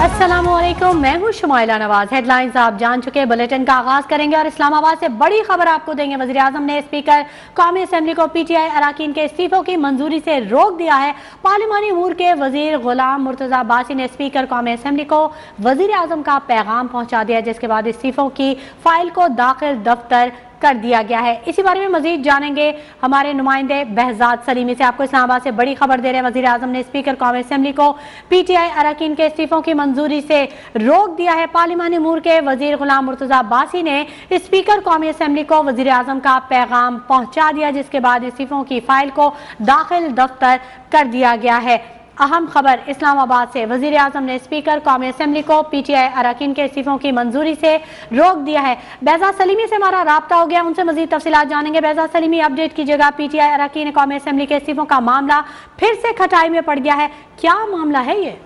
अस्सलामुअलैकुम, मैं हूँ शुमाइला नवाज। हेडलाइंस आप जान चुके। बुलेटिन का आगाज करेंगे और इस्लामाबाद से बड़ी खबर आपको देंगे। वज़ीर आज़म ने स्पीकर कौमी असम्बली को PTI अरकान के इस्तीफों की मंजूरी से रोक दिया है। पार्लिमानी अमूर के वजीर गुलाम मुर्तज़ा अब्बासी ने स्पीकर कौमी असम्बली को वज़ीर आज़म का पैगाम पहुँचा दिया, जिसके बाद इस्तीफों की फाइल को दाखिल दफ्तर कर दिया गया है। इसी बारे में मजीद जानेंगे हमारे नुमाइंदे बहजाद सलीमी से। आपको इस्लामाबाद से बड़ी खबर दे रहे हैं। वज़ीर आज़म ने स्पीकर कौमी असम्बली को PTI अरकान के इस्तीफों की मंजूरी से रोक दिया है। पार्लिमानी अमूर के वजीर गुलाम मुर्तज़ा अब्बासी ने स्पीकर कौमी असम्बली को वज़ीर आज़म का पैगाम पहुंचा दिया, जिसके बाद इस्तीफों की फाइल को दाखिल दफ्तर कर दिया गया है। अहम खबर इस्लामाबाद से। वज़ीर आज़म ने स्पीकर कौमी असम्बली को PTI अरकान के इस्तीफों की मंजूरी से रोक दिया है। बेहजाद सलीमी से हमारा राब्ता हो गया, उनसे मजीद तफसीलात जानेंगे। बेहजाद सलीमी, अपडेट कीजिएगा। PTI अरकान कौमी असम्बली के इस्तीफों का मामला फिर से खटाई में पड़ गया है, क्या मामला है ये?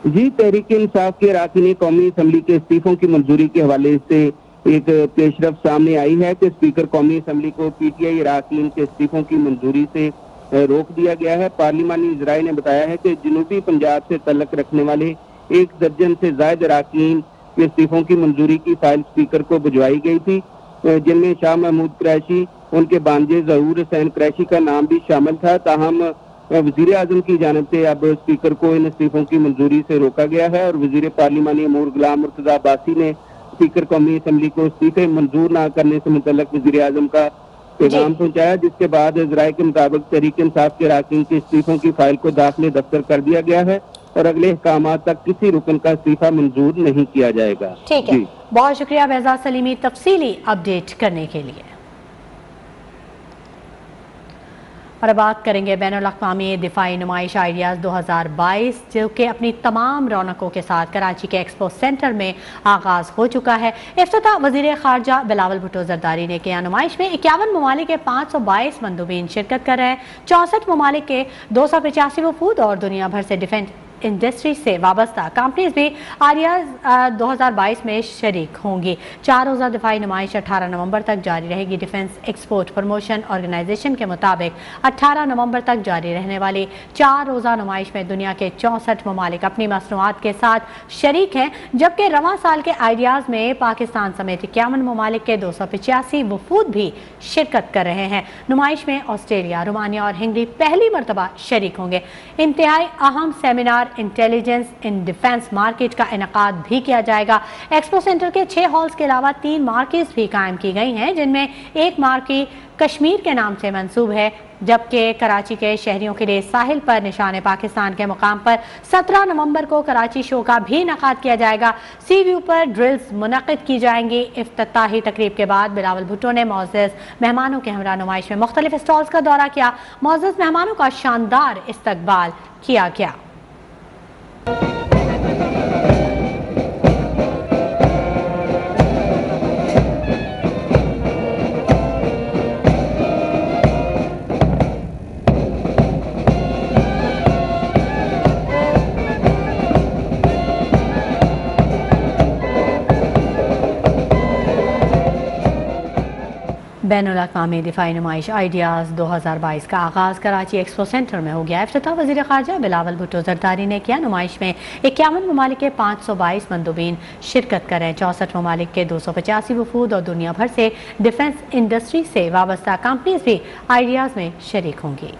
जी, तहरीक इंसाफ के अरकान कौमी असम्बली के इस्तीफों की मंजूरी के हवाले से एक पेशरफ सामने आई है कि स्पीकर कौमी असम्बली को PTI अरकान के इस्तीफों की मंजूरी से रोक दिया गया है। पार्लिमानी इजराई ने बताया है कि जनूबी पंजाब से तल्लक रखने वाले 1 दर्जन से ज्यादा अरकान के इस्तीफों की मंजूरी की फाइल स्पीकर को भिजवाई गई थी, जिनमें शाह महमूद कुरैशी, उनके बांजे ज़हूर हुसैन कुरैशी का नाम भी शामिल था। ताहम वजीर आजम की जानिब से अब स्पीकर को इन इस्तीफों की मंजूरी से रोका गया है और वजीर पार्लिमानी अमूर गुलाम मुर्तज़ा अब्बासी ने स्पीकर कौमी असम्बली को इस्तीफे मंजूर न करने से मुतल्लिक वजीर आजम का पैगाम पहुंचाया, जिसके बाद इजराई के मुताबिक तहरीक इंसाफ के अरकान के इस्तीफों की फाइल को दाखिल दफ्तर कर दिया गया है और अगले अहकाम तक किसी रुकन का इस्तीफा मंजूर नहीं किया जाएगा। ठीक है, बहुत शुक्रिया बेहजाद सलीमी तफसीली अपडेट करने के लिए। और अब बात करेंगे बैनुल अक़वामी दिफाई नुमाइश आइडियाज़ 2022, जो कि अपनी तमाम रौनकों के साथ कराची के एक्सपो सेंटर में आगाज़ हो चुका है। इफ्तिताह वज़ीर ख़ारजा बिलावल भुट्टो ज़रदारी ने किया। नुमाइश में 51 ममालिक के 522 मंदूबीन शिरकत कर रहे हैं। 64 ममालिक के 285 वफूद और दुनिया भर से डिफेंस इंडस्ट्री से वाबस्ता कंपनीज भी आइडियाज़ 2022 में शरीक होंगी। 4 रोज़ा दिफाई नुमाइश 18 नवंबर तक जारी रहेगी। डिफेंस एक्सपोर्ट प्रमोशन ऑर्गेनाइजेशन के मुताबिक 18 नवंबर तक जारी रहने वाली 4 रोज़ा नुमाइश में दुनिया के 64 ममालिक अपनी मसनूआत के साथ शरीक हैं, जबकि रवां साल के आइडियाज़ में पाकिस्तान समेत 51 ममालिक के 285 वफूद भी शिरकत कर रहे हैं। नुमाइश में ऑस्ट्रेलिया, रोमानिया और हंगरी पहली मरतबा शरीक होंगे। इंतहाई अहम seminar intelligence in defence market का इनेकाद भी किया जाएगा। एक्सपो सेंटर के 6 हॉल्स के अलावा 3 मार्केट्स भी कायम की गई हैं, जिनमें एक मार्केट कश्मीर के नाम से मंसूब है, जबकि कराची के शहरियों के लिए साहिल पर निशान पाकिस्तान के मुकाम पर 17 नवंबर को कराची शो का भी इनेकाद किया जाएगा। सी व्यू पर ड्रिल्स मुनक़िद की जाएंगी। इफ्तिताही तकरीब के बाद बिलावल भुट्टो ने मोअज़्ज़ज़ मेहमानों के हमरा नुमाइश में मुख्तलिफ स्टॉल्स का दौरा किया। मोअज़्ज़ज़ मेहमानों का शानदार इस्तकबाल किया गया। बैनुल अक़वामी दिफाई नुमाइश आइडियाज़ 2022 का आगाज़ कराची एक्सपो सेंटर में हो गया। इफ्तिताह वज़ीर ख़ारजा बिलावल भुट्टो ज़रदारी ने किया। नुमाइश में 51 ममालिक के 522 मंदूबीन शिरकत कर रहे हैं। 64 ममालिक के 285 वफूद और दुनिया भर से डिफेंस इंडस्ट्री से वाबस्ता कंपनीज भी आइडियाज़ में शरीक होंगी।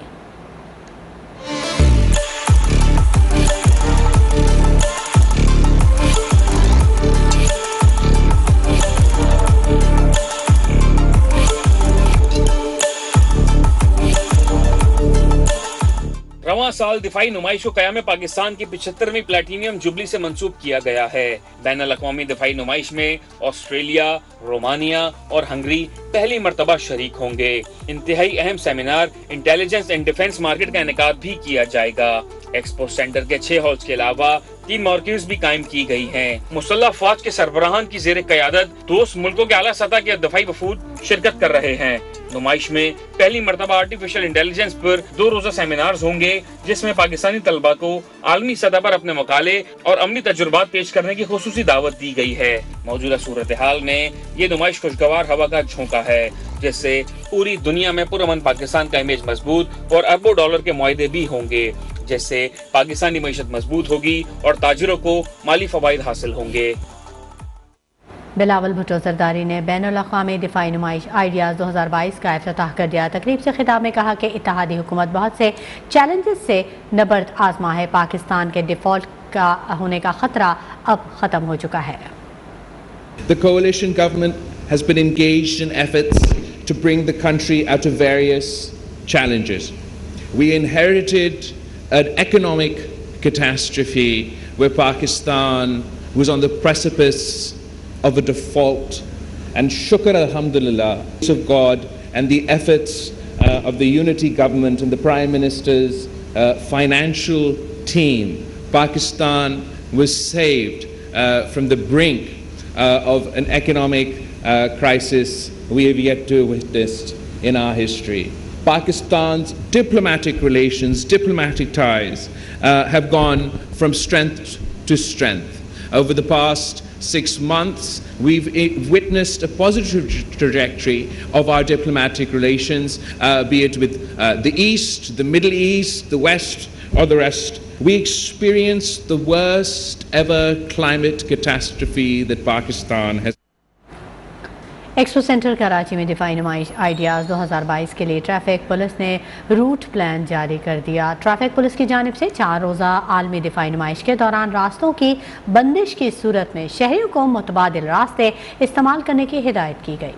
रवां साल दिफाई नुमाइश को क़याम पाकिस्तान की 75वीं प्लेटिनियम जुबली से मंसूब किया गया है। बैनुल अक़वामी दिफाई नुमाइश में ऑस्ट्रेलिया, रोमानिया और हंगरी पहली मरतबा शरीक होंगे। इंतहाई अहम seminar intelligence and defence market का इनेकाद भी किया जाएगा। एक्सपो सेंटर के 6 हॉल्स के अलावा 3 मार्केट्स भी कायम की गई हैं। मुसल्लह फौज के सरबराहान की ज़ेर क़यादत दोस्त मुल्कों के आला सतह के दफाई वफूद शिरकत कर रहे हैं। नुमाइश में पहली मरतबा आर्टिफिशियल इंटेलिजेंस पर 2 रोज़ा सेमिनार्स होंगे, जिसमें पाकिस्तानी तलबा को आलमी सतह पर अपने मकाले और अमली तजुर्बात पेश करने की खुसूसी दावत दी गई है। मौजूदा सूरत हाल में ये नुमाइश खुशगवार हवा का झोंका है, जिससे पूरी दुनिया में पुरअमन पाकिस्तान का इमेज मजबूत और अरबों डॉलर के मुआहदे भी होंगे। जिससे पाकिस्तानी मईशत मजबूत होगी और ताजिरों को माली फवाइद हासिल होंगे। बिलावल भुट्टो जरदारी ने बैनुल-अक़वामी दिफाई नुमाइश आइडियाज़ 2022 का इफ्तिताह कर दिया। तकरीब से खिताब में कहा कि इत्तेहादी हुकूमत बहुत से चैलेंजेस से नबर्द आजमा है। पाकिस्तान के डिफॉल्ट का होने का खतरा अब खत्म हो चुका है। The coalition government has been engaged in efforts to bring the country out of various challenges. We inherited an economic catastrophe where Pakistan was on the precipice of a default, and shukr alhamdulillah of God and the efforts of the unity government and the Prime Minister's financial team, Pakistan was saved from the brink of an economic crisis we have yet to witness in our history. Pakistan's diplomatic relations, diplomatic ties have gone from strength to strength. Over the past 6 months, we've witnessed a positive trajectory of our diplomatic relations, be it with the East, the Middle East, the West, or the rest. We experienced the worst ever climate catastrophe that Pakistan has. Expo centre Karachi में दिफाई नुमाइश ideas 2022 के लिए traffic police ने route plan जारी कर दिया। Traffic police की जानिब से 4 रोज़ा आलमी दिफाई नुमाइश के दौरान रास्तों की बंदिश की सूरत में शहरियों को मुतबादिल रास्ते इस्तेमाल करने की हिदायत की गई।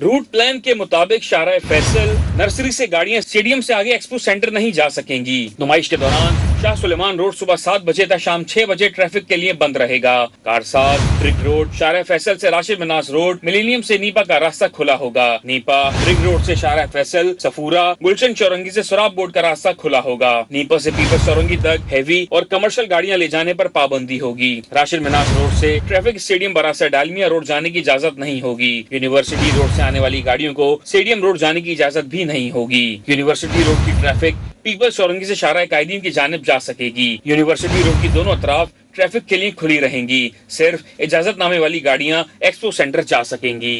रूट प्लान के मुताबिक शाहराह फैसल नर्सरी से गाड़ियां स्टेडियम से आगे एक्सपो सेंटर नहीं जा सकेंगी। नुमाइश के दौरान शाह सुलेमान रोड सुबह 7 बजे तक शाम 6 बजे ट्रैफिक के लिए बंद रहेगा। कारसाज, ब्रिग रोड, शाहराह फैसल से राशिद मिनास रोड, मिलेनियम से नीपा का रास्ता खुला होगा। नीपा, ब्रिग रोड से शाहराह फैसल, सफूरा, गुलशन चौरंगी से सुराब बोर्ड का रास्ता खुला होगा। नीपा से पीपल्स चौरंगी तक हैवी और कमर्शियल गाड़ियां ले जाने पर पाबंदी होगी। राशिद मिनास रोड से ट्रैफिक स्टेडियम बरासा डालमिया रोड जाने की इजाजत नहीं होगी। यूनिवर्सिटी रोड से आने वाली गाड़ियों को स्टेडियम रोड जाने की इजाजत भी नहीं होगी। यूनिवर्सिटी रोड की ट्रैफिक पीपल्स चौरंगी से शाहराह कायदीन की जानिब जा सकेगी। यूनिवर्सिटी रोड की दोनों तरफ ट्रैफिक के लिए खुली रहेंगी। सिर्फ इजाजतनामे वाली गाड़ियां एक्सपो सेंटर जा सकेंगी।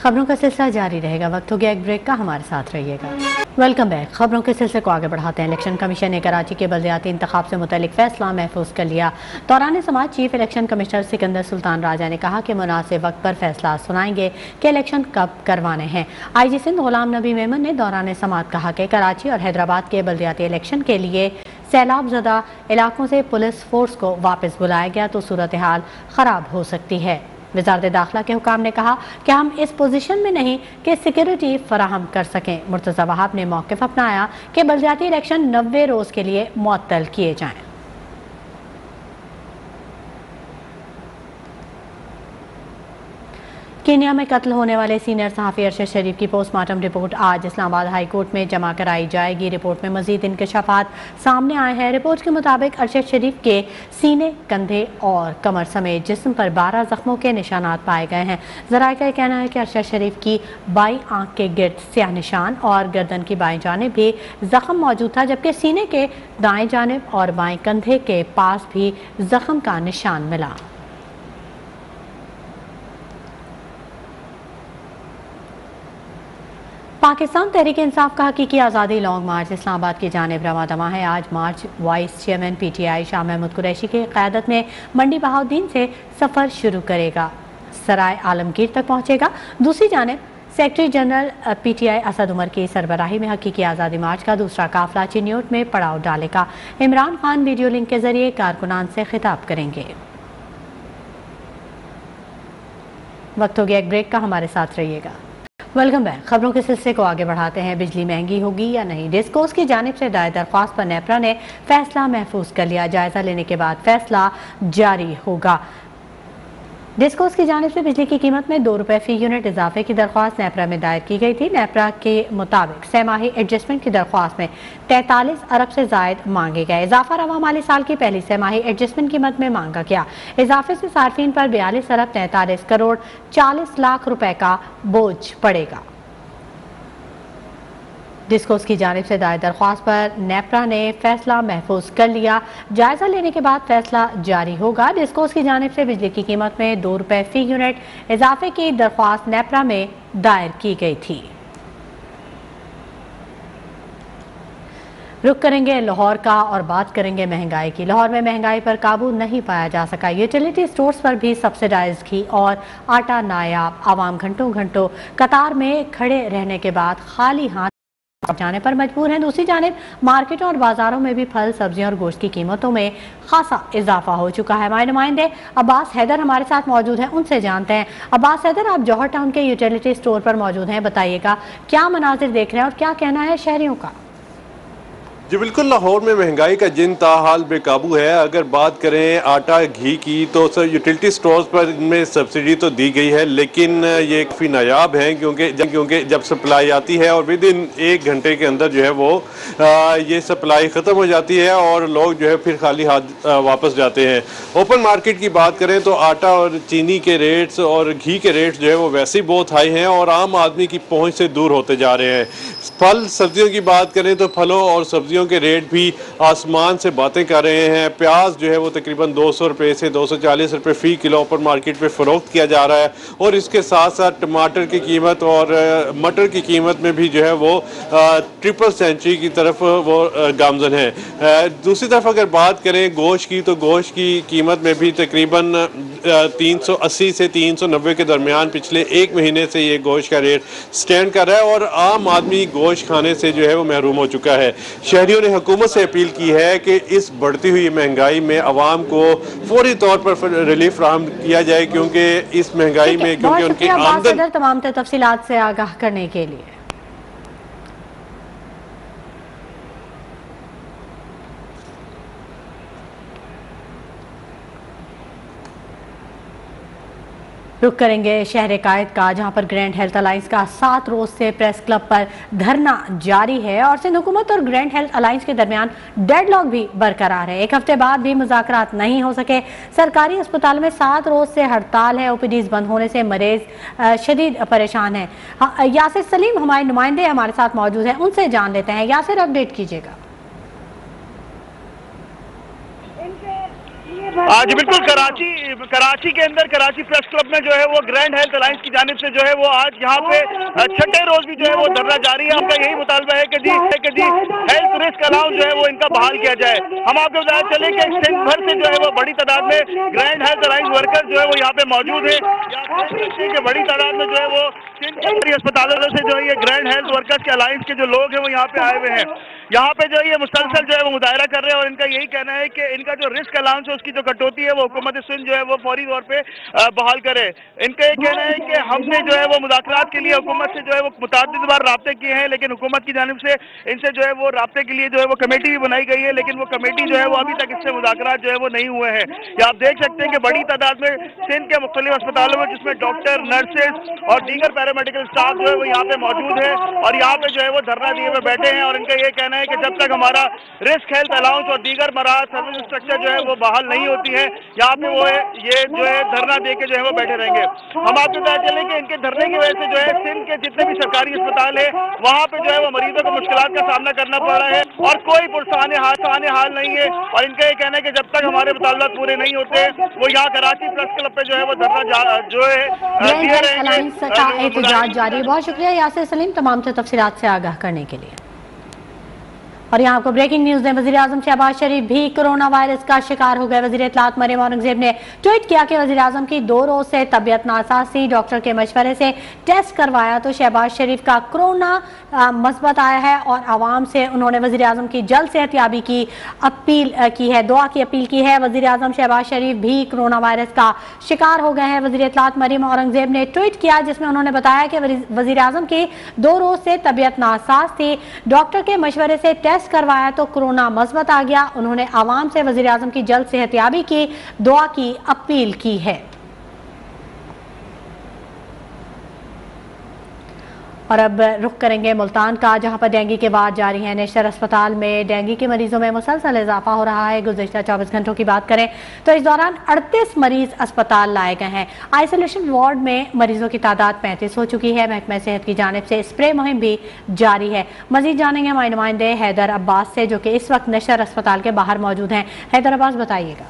खबरों का सिलसिला जारी रहेगा। वक्त हो गया एक ब्रेक का, हमारे साथ रहिएगा। Welcome back. खबरों के सिलसिले को आगे बढ़ाते हैं। इलेक्शन कमीशन ने कराची के बल्दियाती इंतखाब से मुतल्लिक फैसला महफूज कर लिया। दौरान समाज chief election commissioner Sikandar Sultan Raja ने कहा कि मुनासिब वक्त पर फैसला सुनाएंगे कि इलेक्शन कब करवाने हैं। IG सिंध गुलाम नबी मेमन ने दौरान समात कहा कि कराची और हैदराबाद के बल्दियाती इलेक्शन के लिए सैलाब ज़दा इलाकों से पुलिस फोर्स को वापस बुलाया गया तो सूरत हाल ख़राब हो सकती है। वज़ारत दाखिला के हुकाम ने कहा कि हम इस पोजीशन में नहीं कि सिक्योरिटी फराहम कर सकें। मुर्तज़ा वहाब ने मौक़िफ़ अपनाया कि बल्दियाती इलेक्शन 90 रोज़ के लिए मुअत्तल किए जाएँ। केन्या में कत्ल होने वाले सीनियर सहाफ़ी अरशद शरीफ की पोस्टमार्टम रिपोर्ट आज इस्लामाबाद हाई कोर्ट में जमा कराई जाएगी। रिपोर्ट में मज़ीद इंकशाफात सामने आए हैं। रिपोर्ट के मुताबिक अरशद शरीफ के सीने, कंधे और कमर समेत जिस्म पर 12 ज़ख्मों के निशानात पाए गए हैं। ज़राए का कहना है कि अरशद शरीफ की बाईं आँख के गिर्द स्याह निशान और गर्दन की बाईं जानिब भी ज़ख्म मौजूद था, जबकि सीने के दाएँ जानिब और बाएँ कंधे के पास भी ज़ख्म का निशान मिला। पाकिस्तान तहरीक इंसाफ का हकीकी आज़ादी लॉन्ग मार्च इस्लामाबाद की जानिब रवा दवा है। आज मार्च vice chairman PTI Shah Mahmood Qureshi की क़यादत में मंडी बहाउद्दीन से सफ़र शुरू करेगा, सराय आलमगीर तक पहुँचेगा। दूसरी जानिब secretary general PTI Asad Umar की सरबराही में हकीकी आज़ादी मार्च का दूसरा काफिला चिन्योट में पड़ाव डालेगा। इमरान खान वीडियो लिंक के जरिए कारकुनान से खिताब करेंगे। वक्त हो गया एक ब्रेक का, हमारे साथ रहिएगा। Welcome back. खबरों के सिलसिले को आगे बढ़ाते हैं। बिजली महंगी होगी या नहीं, डिस्कोस की जानिब से दायर दरख्वास्त पर नेपरा ने फैसला महफूज कर लिया। जायजा लेने के बाद फैसला जारी होगा। डिस्कोस की जानिब से बिजली की कीमत में 2 रुपये फी यूनिट इजाफे की दरख्वास्त नेपरा में दायर की गई थी। नेपरा के मुताबिक सहमाही एडजस्टमेंट की दरख्वास्त में 43 अरब से जायद मांगे गए। इजाफा रवा माली साल की पहली सहमाही एडजस्टमेंट कीमत में मांगा गया। इजाफे से सार्फिन पर 42 अरब 43 करोड़ 40 लाख रुपए का बोझ पड़ेगा। डिस्कोस की जानिब से दायर दरख्वास्त पर नेपरा ने फैसला महफूज कर लिया। जायजा लेने के बाद फैसला जारी होगा। डिस्कोस की जानिब से बिजली की कीमत में 2 रुपए फी यूनिट इजाफे की दरख्वास्त नेपरा में दायर की गई थी। रुक करेंगे लाहौर का और बात करेंगे महंगाई की। लाहौर में महंगाई पर काबू नहीं पाया जा सका। यूटिलिटी स्टोर्स पर भी सब्सिडाइज घी और आटा नायाब। आवाम घंटों घंटों कतार में खड़े रहने के बाद खाली हाथ जाने पर मजबूर हैं। दूसरी जानिब मार्केटों और बाजारों में भी फल, सब्जियों और गोश्त की कीमतों में खासा इजाफा हो चुका है। हमारे नुमाइंदे अब्बास हैदर हमारे साथ मौजूद हैं, उनसे जानते हैं। अब्बास हैदर, आप जौहर टाउन के यूटिलिटी स्टोर पर मौजूद हैं, बताइएगा क्या मनाजिर देख रहे हैं और क्या कहना है शहरियों का? जी बिल्कुल, लाहौर में महंगाई का जिन ताहाल बेकाबू है। अगर बात करें आटा घी की तो सर यूटिलिटी स्टोर्स पर इनमें सब्सिडी तो दी गई है, लेकिन ये काफ़ी नायाब है क्योंकि जब सप्लाई आती है और विद इन 1 घंटे के अंदर जो है वो ये सप्लाई ख़त्म हो जाती है और लोग जो है फिर खाली हाथ वापस जाते हैं। ओपन मार्केट की बात करें तो आटा और चीनी के रेट्स और घी के रेट्स जो है वो वैसे ही बहुत हाई हैं और आम आदमी की पहुँच से दूर होते जा रहे हैं। फल सब्जियों की बात करें तो फलों और सब्जियों के रेट भी आसमान से बातें कर रहे हैं। प्याज जो है वो तकरीबन 200 रुपये से 240 रुपये फ़ी किलो ओपन मार्केट पे फ़रोख्त किया जा रहा है और इसके साथ साथ टमाटर की कीमत और मटर की कीमत में भी जो है वो ट्रिपल सेंचुरी की तरफ वो गामजन है। दूसरी तरफ अगर बात करें गोश्त की तो गोश्त की कीमत में भी तकरीबन 380 से 390 के दरमियान पिछले 1 महीने से ये गोश्त का रेट स्टैंड कर रहा है और आम आदमी गोश्त खाने से जो है वो महरूम हो चुका है। शहरियों ने हुकूमत से अपील की है कि इस बढ़ती हुई महंगाई में आवाम को फौरी तौर पर रिलीफ फराहम किया जाए क्योंकि इस महंगाई में क्योंकि उनकी आमदन तमाम तफसीलात से आगाह करने के लिए। रुक करेंगे शहर कायद का, जहां पर ग्रैंड हेल्थ अलायंस का 7 रोज से प्रेस क्लब पर धरना जारी है और सिंध हुकूमत और ग्रैंड हेल्थ अलायंस के दरमियान डेडलॉक भी बरकरार है। 1 हफ्ते बाद भी मुज़ाकरात नहीं हो सके। सरकारी अस्पताल में 7 रोज से हड़ताल है। ओपीडीज बंद होने से मरीज शदीद परेशान है। यासिर सलीम हमारे नुमाइंदे हमारे साथ मौजूद हैं, उनसे जान लेते हैं। यासिर, अपडेट कीजिएगा। आज बिल्कुल कराची के अंदर कराची प्रेस क्लब में जो है वो ग्रैंड हेल्थ अलायंस की जानिब से जो है वो आज यहाँ पे 6ठे रोज भी जो है वो धरना जारी है। आपका यही मुतालबा है कि जी हेल्थ रिस्क अलाउंस जो है वो इनका बहाल किया जाए। हम आपको बताया चले कि सिंध भर से जो है वो बड़ी तादाद में ग्रैंड हेल्थ अलायंस वर्कर जो है वो यहाँ पे मौजूद है। बड़ी तादाद में जो है वो सिंध अस्पतालों से जो है ये ग्रैंड हेल्थ वर्कर्स के अलायंस के जो लोग हैं वो यहाँ पे आए हुए हैं। यहाँ पे जो ये मुसलसल जो है वो मुजाहरा कर रहे हैं और इनका यही कहना है कि इनका जो रिस्क अलाउंस है उसकी जो कटौती है वो हुकूमत सिंध जो है वो फौरी तौर पे बहाल करे। इनका ये कहना है कि हमने जो है वो मुज़ाकरात के लिए हुकूमत से जो है वो मुतअद्दिद बार राब्ते किए हैं, लेकिन हुकूमत की जानिब से इनसे जो है वो राब्ते के लिए जो है वो कमेटी भी बनाई गई है, लेकिन वो कमेटी जो है वो अभी तक इससे मुज़ाकरात जो है वो नहीं हुए हैं। या आप देख सकते हैं कि बड़ी तादाद में सिंध के मुख्तलिफ अस्पतालों में जिसमें डॉक्टर, नर्सेज और दीगर पैरामेडिकल स्टाफ जो है वो यहाँ पे मौजूद है और यहाँ पे जो है वो धरना दिए हुए बैठे हैं और इनका ये कहना है कि जब तक हमारा रिस्क हेल्थ अलाउंस और दीगर मराज सर्विस स्ट्रक्चर जो है वो बहाल नहीं होती है, यहाँ पे वो ये जो है धरना दे के जो है वो बैठे रहेंगे। हम आपको बताया चले कि इनके धरने की वजह से जो है सिंध के जितने भी सरकारी अस्पताल है वहाँ पे जो है वो मरीजों को मुश्किलात का सामना करना पड़ रहा है और कोई पुरसाने हाल नहीं है। और इनका ये कहना है कि जब तक हमारे मुतालबात पूरे नहीं होते वो यहाँ कराची प्रेस क्लब पे जो है वो धरना जो है एहतजाज जारी है। बहुत शुक्रिया यासिर सलीम तमाम तफसीलात से आगाह करने के लिए। और यहाँ आपको ब्रेकिंग न्यूज है। वज़ीर आज़म शहबाज शरीफ भी कोरोना वायरस का शिकार हो गए। वज़ीर इत्तलात मरियम औरंगज़ेब ने ट्वीट किया कि वज़ीर आज़म की 2 रोज से तबीयत नासाज थी। डॉक्टर के मशवरे से टेस्ट करवाया तो शहबाज शरीफ का कोरोना मस्बत आया है और आवाम से उन्होंने वज़ीर आज़म की जल्द सेहतयाबी की अपील की है, दुआ की अपील की है। वज़ीर आज़म शहबाज शरीफ भी कोरोना वायरस का शिकार हो गए हैं। वज़ीर इत्तलात मरियम औरंगज़ेब ने ट्वीट किया जिसमें उन्होंने बताया कि वज़ीर आज़म की 2 रोज से तबीयत नासाज थी। डॉक्टर के मशवरे से टेस्ट करवाया तो कोरोना मस्बत आ गया। उन्होंने आवाम से वज़ीर आज़म की जल्द सेहतयाबी की दुआ की अपील की है। और अब रुख करेंगे मुल्तान का, जहां पर डेंगू के वार जारी हैं। नेशनल अस्पताल में डेंगू के मरीजों में मुसलसल इजाफा हो रहा है। गुज़िश्ता 24 घंटों की बात करें तो इस दौरान 38 मरीज अस्पताल लाए गए हैं। आइसोलेशन वार्ड में मरीजों की तादाद 35 हो चुकी है। महकमा सेहत की जानिब से स्प्रे मुहिम भी जारी है। मजीद जानेंगे हमारे नुमाइंदे हैदर अब्बास से, जो कि इस वक्त नेशनल अस्पताल के बाहर मौजूद हैं। हैदर अब्बास, बताइएगा।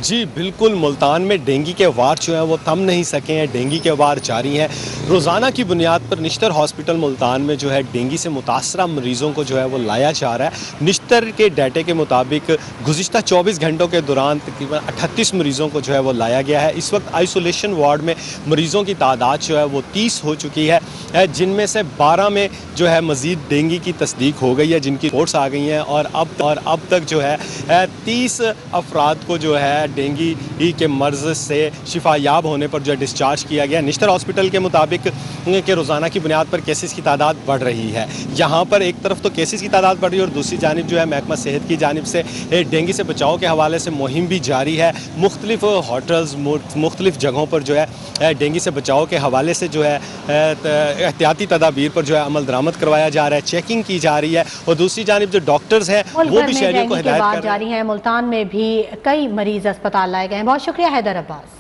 जी बिल्कुल, मुल्तान में डेंगू के वार जो हैं वो थम नहीं सके हैं। डेंगू के वार जारी हैं। रोज़ाना की बुनियाद पर निश्तर हॉस्पिटल मुल्तान में जो है डेंगू से मुतासरा मरीज़ों को जो है वो लाया जा रहा है। निश्तर के डाटे के मुताबिक गुज़िश्ता 24 घंटों के दौरान तकरीबन 38 मरीज़ों को जो है वो लाया गया है। इस वक्त आइसोलेशन वार्ड में मरीज़ों की तादाद जो है वो 30 हो चुकी है, जिनमें से 12 में जो है मज़ीद डेंगू की तस्दीक हो गई है, जिनकी रिपोर्ट्स आ गई हैं। और अब तक जो है 30 अफराद को जो है डेंगू के मर्ज़ से शिफायाब होने पर जो है डिस्चार्ज किया गया। निश्तर हॉस्पिटल के मुताबिक कि रोज़ाना की बुनियाद पर केसेस की तादाद बढ़ रही है। यहाँ पर एक तरफ तो केसेस की तादाद बढ़ रही है और दूसरी जानिब जो है महकमा सेहत की जानिब से डेंगू से बचाव के हवाले से मुहिम भी जारी है। मुख्तलिफ होटल्स, मुख्तलिफ जगहों पर जो है डेंगू से बचाव के हवाले से जो है एहतियाती तदाबीर पर जो है अमल दरामद करवाया जा रहा है, चेकिंग की जा रही है। और दूसरी जानिब जो डॉक्टर्स हैं वो भी शहरियों को हिदायत कर रहे हैं। मुल्तान में भी कई मरीज अस्पताल लाए गए हैं। बहुत शुक्रिया हैदर अब्बास।